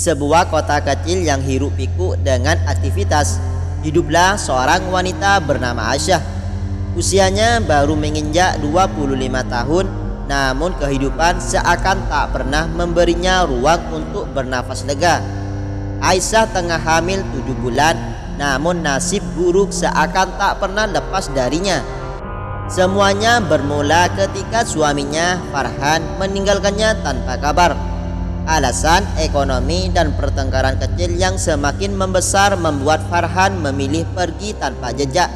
sebuah kota kecil yang hiruk pikuk dengan aktivitas, hiduplah seorang wanita bernama Aisyah. Usianya baru menginjak 25 tahun, namun kehidupan seakan tak pernah memberinya ruang untuk bernafas lega. Aisyah tengah hamil 7 bulan, namun nasib buruk seakan tak pernah lepas darinya. Semuanya bermula ketika suaminya Farhan meninggalkannya tanpa kabar. Alasan ekonomi dan pertengkaran kecil yang semakin membesar membuat Farhan memilih pergi tanpa jejak.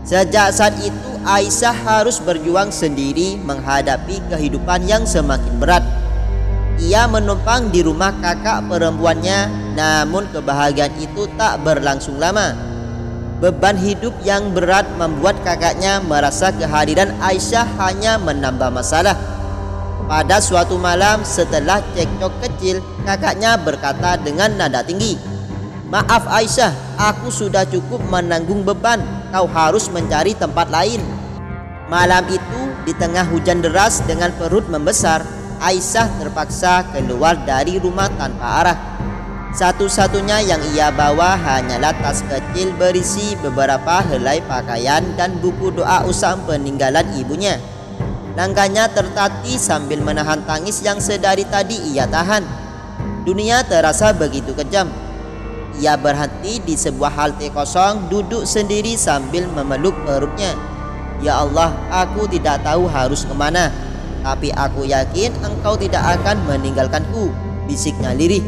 Sejak saat itu Aisyah harus berjuang sendiri menghadapi kehidupan yang semakin berat. Ia menumpang di rumah kakak perempuannya, namun kebahagiaan itu tak berlangsung lama. Beban hidup yang berat membuat kakaknya merasa kehadiran Aisyah hanya menambah masalah. Pada suatu malam setelah cekcok kecil, kakaknya berkata dengan nada tinggi, "Maaf Aisyah, aku sudah cukup menanggung beban, kau harus mencari tempat lain." Malam itu di tengah hujan deras dengan perut membesar, Aisyah terpaksa keluar dari rumah tanpa arah. Satu-satunya yang ia bawa hanyalah tas kecil berisi beberapa helai pakaian dan buku doa usang peninggalan ibunya. Langkahnya tertatih sambil menahan tangis yang sedari tadi ia tahan. Dunia terasa begitu kejam. Ia berhenti di sebuah halte kosong, duduk sendiri sambil memeluk perutnya. "Ya Allah, aku tidak tahu harus kemana, tapi aku yakin Engkau tidak akan meninggalkanku," bisiknya lirih.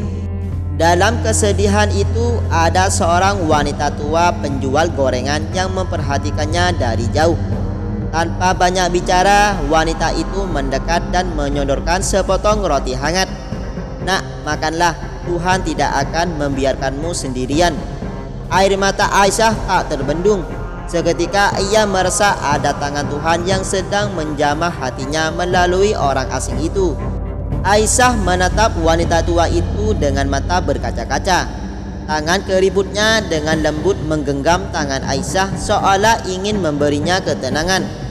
Dalam kesedihan itu ada seorang wanita tua penjual gorengan yang memperhatikannya dari jauh. Tanpa banyak bicara, wanita itu mendekat dan menyodorkan sepotong roti hangat. "Nak, makanlah, Tuhan tidak akan membiarkanmu sendirian." Air mata Aisyah tak terbendung. Seketika ia merasa ada tangan Tuhan yang sedang menjamah hatinya melalui orang asing itu. Aisyah menatap wanita tua itu dengan mata berkaca-kaca. Tangan keributnya dengan lembut menggenggam tangan Aisyah seolah ingin memberinya ketenangan.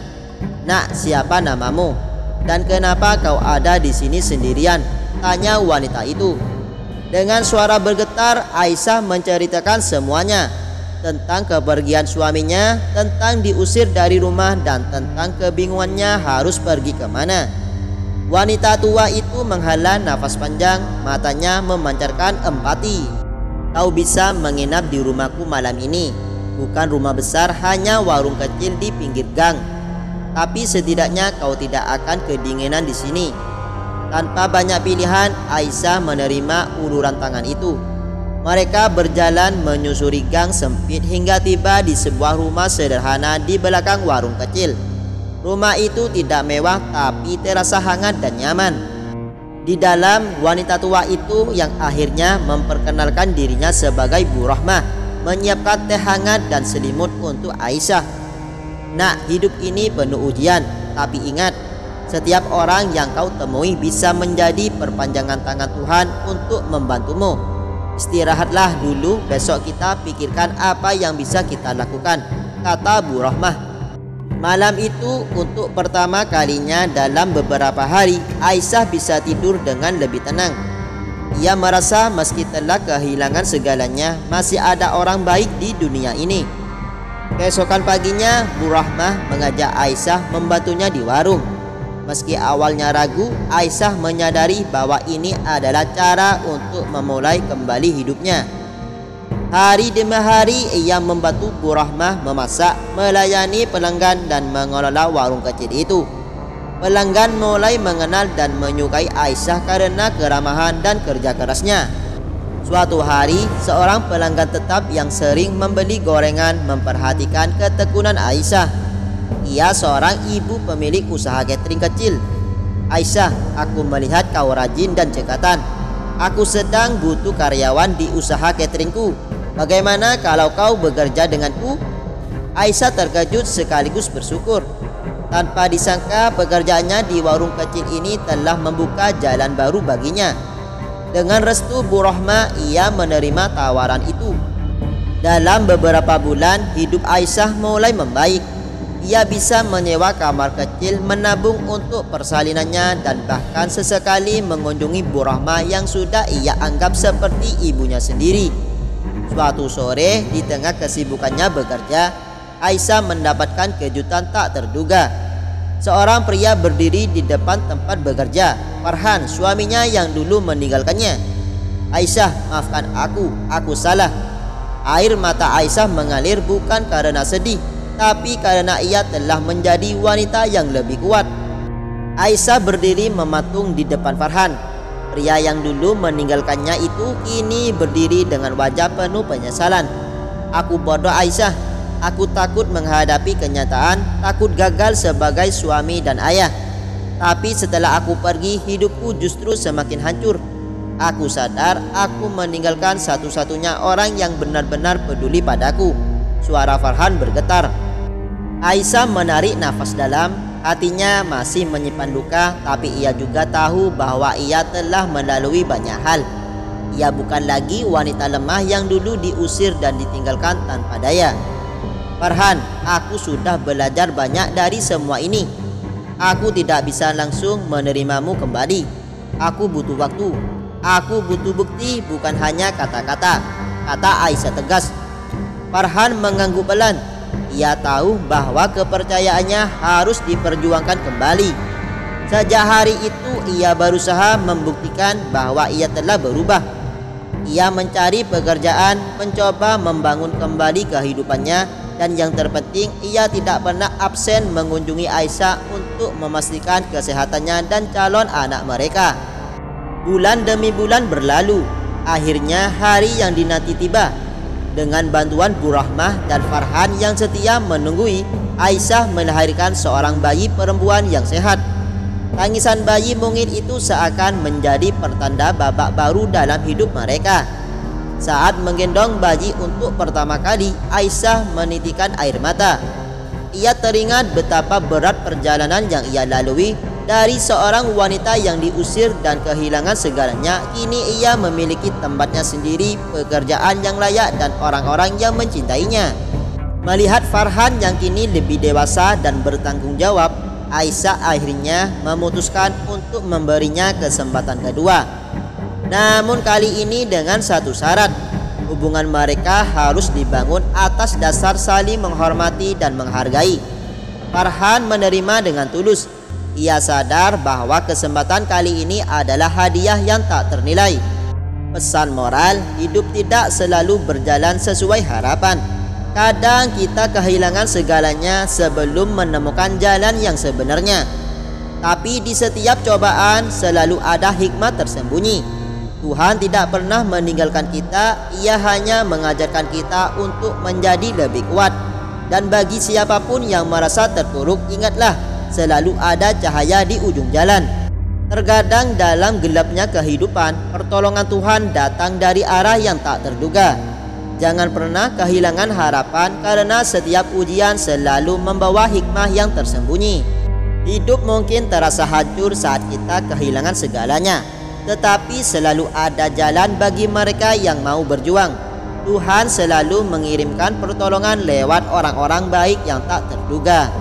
"Nak, siapa namamu? Dan kenapa kau ada di sini sendirian?" tanya wanita itu. Dengan suara bergetar, Aisyah menceritakan semuanya. Tentang kepergian suaminya, tentang diusir dari rumah, dan tentang kebingungannya harus pergi kemana. Wanita tua itu menghela nafas panjang, matanya memancarkan empati. "Kau bisa menginap di rumahku malam ini. Bukan rumah besar, hanya warung kecil di pinggir gang. Tapi setidaknya kau tidak akan kedinginan di sini." Tanpa banyak pilihan, Aisyah menerima uluran tangan itu. Mereka berjalan menyusuri gang sempit hingga tiba di sebuah rumah sederhana di belakang warung kecil. Rumah itu tidak mewah tapi terasa hangat dan nyaman. Di dalam, wanita tua itu yang akhirnya memperkenalkan dirinya sebagai Bu Rahmah menyiapkan teh hangat dan selimut untuk Aisyah. "Nak, hidup ini penuh ujian, tapi ingat, setiap orang yang kau temui bisa menjadi perpanjangan tangan Tuhan untuk membantumu. Istirahatlah dulu, besok kita pikirkan apa yang bisa kita lakukan," kata Bu Rahmah. Malam itu untuk pertama kalinya dalam beberapa hari, Aisyah bisa tidur dengan lebih tenang. Ia merasa meski telah kehilangan segalanya, masih ada orang baik di dunia ini. Keesokan paginya, Bu Rahmah mengajak Aisyah membantunya di warung. Meski awalnya ragu, Aisyah menyadari bahwa ini adalah cara untuk memulai kembali hidupnya. Hari demi hari ia membantu Bu Rahmah memasak, melayani pelanggan dan mengelola warung kecil itu. Pelanggan mulai mengenal dan menyukai Aisyah karena keramahan dan kerja kerasnya. Suatu hari, seorang pelanggan tetap yang sering membeli gorengan memperhatikan ketekunan Aisyah. Ia seorang ibu pemilik usaha catering kecil. "Aisyah, aku melihat kau rajin dan cekatan. Aku sedang butuh karyawan di usaha cateringku. Bagaimana kalau kau bekerja denganku?" Aisyah terkejut sekaligus bersyukur. Tanpa disangka pekerjaannya di warung kecil ini telah membuka jalan baru baginya. Dengan restu Bu Rahmah, ia menerima tawaran itu. Dalam beberapa bulan, hidup Aisyah mulai membaik. Ia bisa menyewa kamar kecil, menabung untuk persalinannya, dan bahkan sesekali mengunjungi Bu Rahmah yang sudah ia anggap seperti ibunya sendiri. Suatu sore, di tengah kesibukannya bekerja, Aisyah mendapatkan kejutan tak terduga. Seorang pria berdiri di depan tempat bekerja, Farhan, suaminya yang dulu meninggalkannya. "Aisyah, maafkan aku salah." Air mata Aisyah mengalir bukan karena sedih, tapi karena ia telah menjadi wanita yang lebih kuat. Aisyah berdiri mematung di depan Farhan. Pria yang dulu meninggalkannya itu kini berdiri dengan wajah penuh penyesalan. "Aku bodoh Aisyah. Aku takut menghadapi kenyataan, takut gagal sebagai suami dan ayah. Tapi setelah aku pergi, hidupku justru semakin hancur. Aku sadar aku meninggalkan satu-satunya orang yang benar-benar peduli padaku." Suara Farhan bergetar. Aisyah menarik nafas dalam. Hatinya masih menyimpan luka, tapi ia juga tahu bahwa ia telah melalui banyak hal. Ia bukan lagi wanita lemah yang dulu diusir dan ditinggalkan tanpa daya. "Farhan, aku sudah belajar banyak dari semua ini. Aku tidak bisa langsung menerimamu kembali. Aku butuh waktu. Aku butuh bukti, bukan hanya kata-kata," kata Aisyah tegas. Farhan mengangguk pelan. Ia tahu bahwa kepercayaannya harus diperjuangkan kembali. Sejak hari itu ia berusaha membuktikan bahwa ia telah berubah. Ia mencari pekerjaan, mencoba membangun kembali kehidupannya, dan yang terpenting ia tidak pernah absen mengunjungi Aisyah untuk memastikan kesehatannya dan calon anak mereka. Bulan demi bulan berlalu. Akhirnya hari yang dinanti tiba. Dengan bantuan Bu Rahmah dan Farhan yang setia menunggui, Aisyah melahirkan seorang bayi perempuan yang sehat. Tangisan bayi mungil itu seakan menjadi pertanda babak baru dalam hidup mereka. Saat menggendong bayi untuk pertama kali, Aisyah menitikkan air mata. Ia teringat betapa berat perjalanan yang ia lalui. Dari seorang wanita yang diusir dan kehilangan segalanya, kini ia memiliki tempatnya sendiri, pekerjaan yang layak, dan orang-orang yang mencintainya. Melihat Farhan yang kini lebih dewasa dan bertanggung jawab, Aisyah akhirnya memutuskan untuk memberinya kesempatan kedua. Namun kali ini dengan satu syarat. Hubungan mereka harus dibangun atas dasar saling menghormati dan menghargai. Farhan menerima dengan tulus. Ia sadar bahwa kesempatan kali ini adalah hadiah yang tak ternilai. Pesan moral, hidup tidak selalu berjalan sesuai harapan. Kadang kita kehilangan segalanya sebelum menemukan jalan yang sebenarnya. Tapi di setiap cobaan selalu ada hikmah tersembunyi. Tuhan tidak pernah meninggalkan kita, Ia hanya mengajarkan kita untuk menjadi lebih kuat. Dan bagi siapapun yang merasa terpuruk, ingatlah, selalu ada cahaya di ujung jalan. Terkadang dalam gelapnya kehidupan, pertolongan Tuhan datang dari arah yang tak terduga. Jangan pernah kehilangan harapan, karena setiap ujian selalu membawa hikmah yang tersembunyi. Hidup mungkin terasa hancur saat kita kehilangan segalanya, tetapi selalu ada jalan bagi mereka yang mau berjuang. Tuhan selalu mengirimkan pertolongan lewat orang-orang baik yang tak terduga.